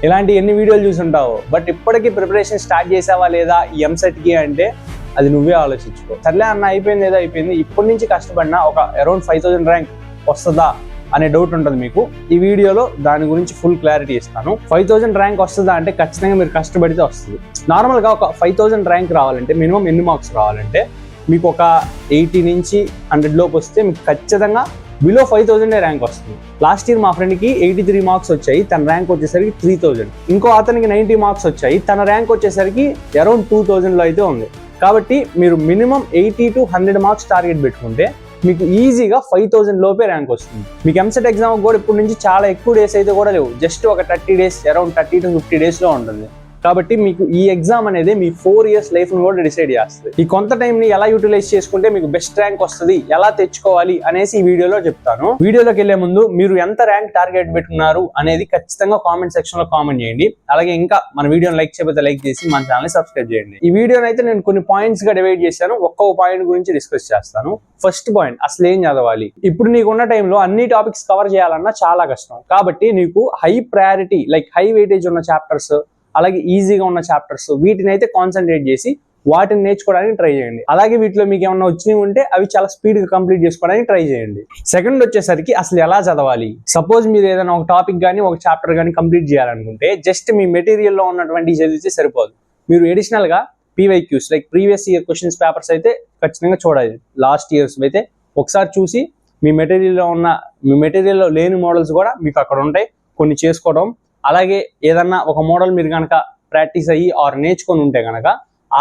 ఇలాంటి ఎన్ని వీడియోలు చూసుంటావు, బట్ ఇప్పటికీ ప్రిపరేషన్ స్టార్ట్ చేసావా లేదా ఈ ఎంసెట్కి అంటే అది నువ్వే ఆలోచించుకో. సర్లే అన్న అయిపోయింది ఏదో అయిపోయింది, ఇప్పటి నుంచి కష్టపడినా ఒక అరౌండ్ 5000 ర్యాంక్ వస్తుందా అనే డౌట్ ఉంటుంది మీకు. ఈ వీడియోలో దాని గురించి ఫుల్ క్లారిటీ ఇస్తాను. 5000 ర్యాంక్ వస్తుందా అంటే ఖచ్చితంగా మీరు కష్టపడితే వస్తుంది. నార్మల్గా ఒక 5000 ర్యాంక్ రావాలంటే మినిమం ఎన్ని మార్క్స్ రావాలంటే మీకు ఒక 80 నుంచి 100 లోపు వస్తే మీకు ఖచ్చితంగా బిలో 5000 ర్యాంక్ వస్తుంది. లాస్ట్ ఇయర్ మా ఫ్రెండ్కి 83 మార్క్స్ వచ్చాయి, తన ర్యాంక్ వచ్చేసరికి 3000. ఇంకో అతనికి 90 మార్క్స్ వచ్చాయి, తన ర్యాంక్ వచ్చేసరికి అరౌండ్ 2000లో అయితే ఉంది. కాబట్టి మీరు మినిమం 80 to 100 మార్క్స్ టార్గెట్ పెట్టుకుంటే మీకు ఈజీగా 5000 లోపే ర్యాంక్ వస్తుంది. మీకు ఎంసెట్ ఎగ్జామ్ కూడా ఇప్పటి నుంచి చాలా ఎక్కువ డేస్ అయితే కూడా లేవు, జస్ట్ ఒక 30 డేస్, అరౌండ్ 30 to 50 డేస్లో ఉంటుంది. కాబట్టి మీకు ఈ ఎగ్జామ్ అనేది మీ 4 years లైఫ్ని కూడా డిసైడ్ చేస్తుంది. ఈ కొంత టైంని ఎలా యూటిలైజ్ చేసుకుంటే మీకు బెస్ట్ ర్యాంక్ వస్తుంది, ఎలా తెచ్చుకోవాలి అనేసి ఈ వీడియోలో చెప్తాను. వీడియోలోకి వెళ్లే ముందు మీరు ఎంత ర్యాంక్ టార్గెట్ పెట్టుకున్నారు అనేది ఖచ్చితంగా కామెంట్ సెక్షన్ లో కామెంట్ చేయండి. అలాగే ఇంకా మన వీడియోని లైక్ చేయకపోతే లైక్ చేసి మన ఛానల్ ని సబ్స్క్రైబ్ చేయండి. ఈ వీడియోని అయితే నేను కొన్ని పాయింట్స్ గా డివైడ్ చేశాను, ఒక్కొక్క పాయింట్ గురించి డిస్కస్ చేస్తాను. ఫస్ట్ పాయింట్, అసలు ఏం చదవాలి. ఇప్పుడు నీకున్న టైంలో అన్ని టాపిక్స్ కవర్ చేయాలన్నా చాలా కష్టం. కాబట్టి నీకు high priority, like high weightage ఉన్న చాప్టర్స్, అలాగే ఈజీగా ఉన్న చాప్టర్స్, వీటిని అయితే కాన్సన్ట్రేట్ చేసి వాటిని నేర్చుకోవడానికి ట్రై చేయండి. అలాగే వీటిలో మీకు ఏమన్నా వచ్చినవి ఉంటే అవి చాలా స్పీడ్గా కంప్లీట్ చేసుకోవడానికి ట్రై చేయండి. సెకండ్ వచ్చేసరికి అసలు ఎలా చదవాలి. సపోజ్ మీరు ఏదైనా ఒక టాపిక్ కానీ ఒక చాప్టర్ కానీ కంప్లీట్ చేయాలనుకుంటే జస్ట్ మీ మెటీరియల్లో ఉన్నటువంటి చదివితే సరిపోదు. మీరు ఎడిషనల్గా PYQs, like previous year questions papers అయితే ఖచ్చితంగా చూడాలి. లాస్ట్ ఇయర్స్ అయితే ఒకసారి చూసి మీ మెటీరియల్లో లేని మోడల్స్ కూడా మీకు అక్కడ ఉంటాయి, కొన్ని చేసుకోవడం. అలాగే ఏదన్నా ఒక మోడల్ మీరు కనుక ప్రాక్టీస్ అయ్యి ఆర్ నేర్చుకొని ఉంటే కనుక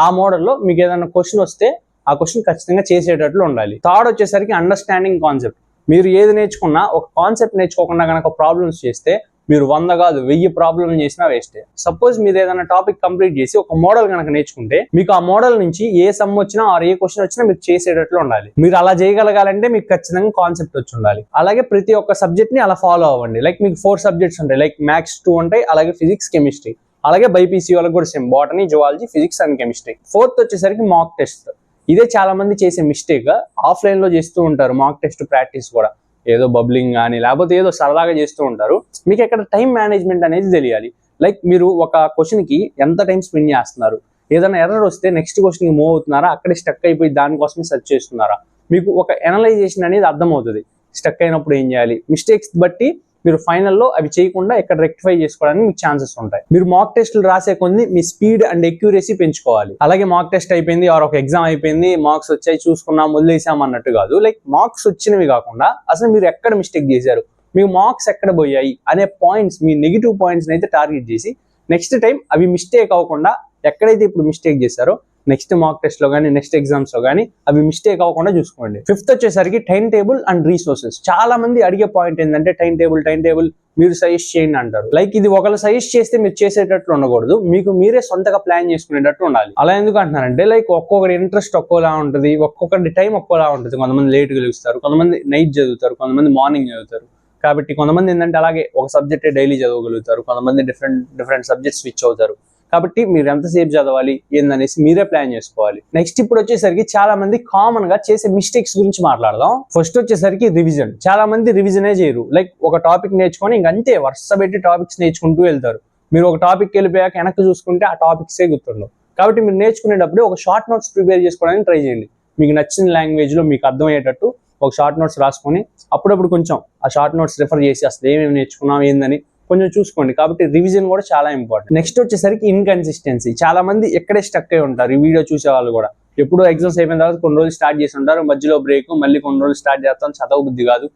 ఆ మోడల్లో మీకు ఏదైనా క్వశ్చన్ వస్తే ఆ క్వశ్చన్ ఖచ్చితంగా చేసేటట్లు ఉండాలి. థర్డ్ వచ్చేసరికి అండర్స్టాండింగ్ కాన్సెప్ట్. మీరు ఏది నేర్చుకున్నా ఒక కాన్సెప్ట్ నేర్చుకోకుండా కనుక ప్రాబ్లమ్స్ చేస్తే మీరు 100 కాదు 1000 ప్రాబ్లమ్ చేసినా వేస్టే. సపోజ్ మీరు ఏదైనా టాపిక్ కంప్లీట్ చేసి ఒక మోడల్ కనుక నేర్చుకుంటే మీకు ఆ మోడల్ నుంచి ఏ సమ్ వచ్చినా ఆర్ ఏ క్వశ్చన్ వచ్చినా మీరు చేసేటట్లు ఉండాలి. మీరు అలా చేయగలగాలంటే మీకు ఖచ్చితంగా కాన్సెప్ట్ వచ్చి ఉండాలి. అలాగే ప్రతి ఒక్క సబ్జెక్ట్ ని అలా ఫాలో అవ్వండి. లైక్ మీకు 4 సబ్జెక్ట్స్ ఉంటాయి, లైక్ మ్యాథ్స్ 2 ఉంటాయి, అలాగే ఫిజిక్స్, కెమిస్ట్రీ, అలాగే బైపీసీ వాళ్ళకి కూడా same botany, zoology, physics and chemistry. Fourth వచ్చేసరికి మాక్ టెస్ట్. ఇదే చాలా మంది చేసే మిస్టేక్, ఆఫ్లైన్ లో చేస్తూ ఉంటారు మాక్ టెస్ట్ ప్రాక్టీస్ కూడా. ఏదో బబ్లింగ్ కానీ లేకపోతే ఏదో సరదాగా చేస్తూ ఉంటారు. మీకు ఎక్కడ టైం మేనేజ్మెంట్ అనేది తెలియాలి. లైక్ మీరు ఒక క్వశ్చన్కి ఎంత టైం స్పెండ్ చేస్తున్నారు, ఏదైనా ఎర్రర్ వస్తే నెక్స్ట్ క్వశ్చన్కి మూవ్ అవుతున్నారా, అక్కడే స్టక్ అయిపోయి దానికోసమే సెర్చ్ చేస్తున్నారా, మీకు ఒక ఎనలైజేషన్ అనేది అర్థమవుతుంది. స్టక్ అయినప్పుడు ఏం చేయాలి, మిస్టేక్స్ బట్టి మీరు ఫైనల్లో అవి చేయకుండా ఇక్కడ రెక్టిఫై చేసుకోవడానికి మీకు ఛాన్సెస్ ఉంటాయి. మీరు మాక్ టెస్ట్లు రాసే కొన్ని మీ స్పీడ్ అండ్ ఎక్యూరసీ పెంచుకోవాలి. అలాగే మాక్ టెస్ట్ అయిపోయింది ఆర్ ఒక ఎగ్జామ్ అయిపోయింది, మార్క్స్ వచ్చాయి చూసుకున్నాం వదిలేసాం అన్నట్టు కాదు. లైక్ మార్క్స్ వచ్చినవి కాకుండా అసలు మీరు ఎక్కడ మిస్టేక్ చేశారు, మీకు మార్క్స్ ఎక్కడ పోయాయి అనే పాయింట్స్, మీ నెగిటివ్ పాయింట్స్ అయితే టార్గెట్ చేసి నెక్స్ట్ టైం అవి మిస్టేక్ అవ్వకుండా ఎక్కడైతే ఇప్పుడు మిస్టేక్ చేశారో నెక్స్ట్ మాక్ టెస్ట్ లో కానీ నెక్స్ట్ ఎగ్జామ్స్ లో కానీ అవి మిస్టేక్ అవ్వకుండా చూసుకోండి. ఫిఫ్త్ వచ్చేసరికి టైం టేబుల్ అండ్ రీసోర్సెస్. చాలా మంది అడిగే పాయింట్ ఏంటంటే టైం టేబుల్ మీరు సజెస్ట్ చేయండి అంటారు. లైక్ ఇది ఒకళ్ళు సజెస్ట్ చేస్తే మీరు చేసేటట్లు ఉండకూడదు, మీకు మీరే సొంతగా ప్లాన్ చేసుకునేటట్టు ఉండాలి. అలా ఎందుకు అంటున్నారంటే లైక్ ఒక్కొక్కరి ఇంట్రెస్ట్ ఒక్కోలా ఉంటుంది, ఒక్కొక్కరి టైం ఒక్కోలా ఉంటుంది. కొంతమంది లేట్గా లేస్తారు, కొంతమంది నైట్ చదువుతారు, కొంతమంది మార్నింగ్ చదువుతారు. కాబట్టి కొంతమంది ఏంటంటే అలాగే ఒక సబ్జెక్టే డైలీ చదవగలుగుతారు, కొంతమంది డిఫరెంట్ సబ్జెక్ట్స్ స్విచ్ అవుతారు. కాబట్టి మీరు ఎంతసేపు చదవాలి ఏందనేసి మీరే ప్లాన్ చేసుకోవాలి. నెక్స్ట్ ఇప్పుడు వచ్చేసరికి చాలా మంది కామన్ గా చేసే మిస్టేక్స్ గురించి మాట్లాడదాం. ఫస్ట్ వచ్చేసరికి రివిజన్. చాలా మంది రివిజనే చేయరు. లైక్ ఒక టాపిక్ నేర్చుకొని ఇంకంతే వరుస పెట్టి టాపిక్స్ నేర్చుకుంటూ వెళ్తారు. మీరు ఒక టాపిక్ వెళ్ళిపోయాక వెనక్కి చూసుకుంటే ఆ టాపిక్సే గుర్తుండవు. కాబట్టి మీరు నేర్చుకునేటప్పుడు ఒక షార్ట్ నోట్స్ ప్రిపేర్ చేసుకోవడానికి ట్రై చేయండి. మీకు నచ్చిన లాంగ్వేజ్ లో మీకు అర్థమయ్యేటట్టు ఒక షార్ట్ నోట్స్ రాసుకొని అప్పుడప్పుడు కొంచెం ఆ షార్ట్ నోట్స్ రిఫర్ చేసి అసలు ఏమేమి నేర్చుకున్నాం ఏందని కొంచెం చూసుకోండి. కాబట్టి రివిజన్ కూడా చాలా ఇంపార్టెంట్. నెక్స్ట్ వచ్చేసరికి ఇన్కన్సిస్టెన్సీ. చాలా మంది ఎక్కడే స్టక్ అయి ఉంటారు. ఈ వీడియో చూసే వాళ్ళు కూడా ఎప్పుడో ఎగ్జామ్స్ అయిపోయిన తర్వాత కొన్ని రోజులు స్టార్ట్ చేసి ఉంటారు, మధ్యలో బ్రేక్, మళ్ళీ కొన్ని రోజులు స్టార్ట్ చేస్తాం, చదవ బుద్ధి కాదు.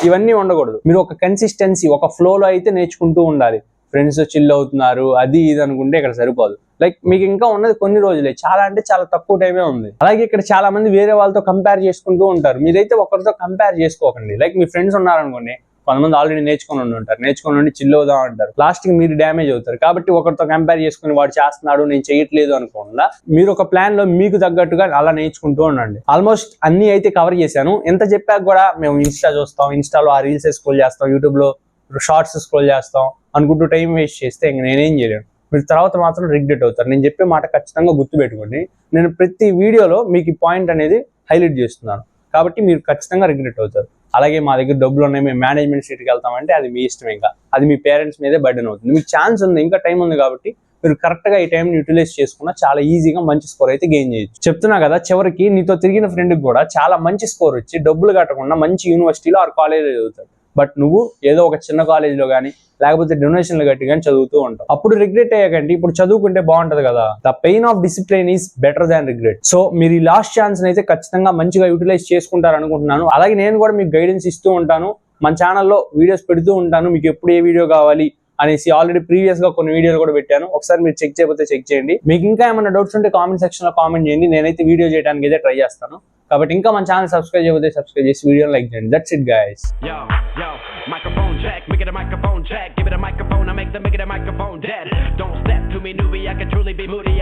ఇవన్నీ ఉండకూడదు. మీరు ఒక కన్సిస్టెన్సీ, ఒక ఫ్లోలో అయితే నేర్చుకుంటూ ఉండాలి. ఫ్రెండ్స్ చిల్ అవుతున్నారు అది ఇది అనుకుంటే ఇక్కడ సరిపోదు. లైక్ మీకు ఇంకా ఉన్నది కొన్ని రోజులే, చాలా అంటే చాలా తక్కువ టైమే ఉంది. అలాగే ఇక్కడ చాలా మంది వేరే వాళ్ళతో కంపేర్ చేసుకుంటూ ఉంటారు. మీరైతే ఒకరితో కంపేర్ చేసుకోకండి. లైక్ మీ ఫ్రెండ్స్ ఉన్నారనుకోండి, కొంతమంది ఆల్రెడీ నేర్చుకొని ఉంటారు, నేర్చుకొని ఉండి చిల్ అవుదాం అంటారు, లాస్ట్కి మీరు డ్యామేజ్ అవుతారు. కాబట్టి ఒకరితో కంపేర్ చేసుకుని వాడు చేస్తున్నాడు నేను చేయట్లేదు అనుకోకుండా మీరు ఒక ప్లాన్ లో మీకు తగ్గట్టుగా అలా నేర్చుకుంటూ ఉండండి. ఆల్మోస్ట్ అన్ని అయితే కవర్ చేశాను. ఎంత చెప్పాక కూడా మేము ఇన్స్టా చూస్తాం, ఇన్స్టాలో ఆ రీల్స్ స్క్రోల్ చేస్తాం, యూట్యూబ్ లో షార్ట్స్ స్క్రోల్ చేస్తాం అనుకుంటూ టైం వేస్ట్ చేస్తే ఇంక నేనేం చేయలేను. మీరు తర్వాత మాత్రం రిగ్రెట్ అవుతారు. నేను చెప్పే మాట ఖచ్చితంగా గుర్తుపెట్టుకోండి. నేను ప్రతి వీడియోలో మీకు ఈ పాయింట్ అనేది హైలైట్ చేస్తున్నాను, కాబట్టి మీరు ఖచ్చితంగా రిగ్రెట్ అవుతారు. అలాగే మా దగ్గర డబ్బులు ఉన్నాయి మేము మేనేజ్మెంట్ సీట్కి వెళ్తామంటే అది మీ ఇష్టం. ఇంకా అది మీ పేరెంట్స్ మీదే బర్డెన్ అవుతుంది. మీకు ఛాన్స్ ఉంది, ఇంకా టైం ఉంది కాబట్టి మీరు కరెక్ట్గా ఈ టైంని యూటిలైజ్ చేసుకున్నా చాలా ఈజీగా మంచి స్కోర్ అయితే గెయిన్ చేయొచ్చు. చెప్తున్నా కదా, చివరికి నీతో తిరిగిన ఫ్రెండ్కి కూడా చాలా మంచి స్కోర్ వచ్చి డబ్బులు కట్టకుండా మంచి యూనివర్సిటీలో ఆ కాలేజీలో చదువుతాడు. బట్ నువ్వు ఏదో ఒక చిన్న కాలేజీలో కానీ లేకపోతే డొనేషన్లు కట్టి కానీ చదువుతూ ఉంటావు. అప్పుడు రిగ్రెట్ అయ్యాకంటే ఇప్పుడు చదువుకుంటే బాగుంటది కదా. The pain of discipline is better than regret. So మీరు ఈ లాస్ట్ ఛాన్స్ అయితే ఖచ్చితంగా మంచిగా యూటిలైజ్ చేసుకుంటారు అనుకుంటున్నాను. అలాగే నేను కూడా మీకు గైడెన్స్ ఇస్తూ ఉంటాను, మన ఛానల్లో వీడియోస్ పెడుతూ ఉంటాను. మీకు ఎప్పుడు ఏ వీడియో కావాలి అనేసి ఆల్రెడీ ప్రీవియస్ గా కొన్ని వీడియోలు కూడా పెట్టాను. ఒకసారి మీరు చెక్ చేయకపోతే చెక్ చేయండి. మీకు ఇంకా ఏమైనా డౌట్స్ ఉంటే కామెంట్ సెక్షన్ లో కామెంట్ చేయండి. నేనైతే వీడియో చేయడానికి అయితే ట్రై చేస్తాను. కాబట్టి ఇంకా మన ఛానల్ సబ్స్క్రైబ్ చేయకపోతే సబ్స్క్రైబ్ చేసి వీడియోని లైక్ చేయండి. That's it guys. Microphone check, make it a microphone check. Give it a microphone, I make it a microphone dead. Don't step to me, newbie, I can truly be moody.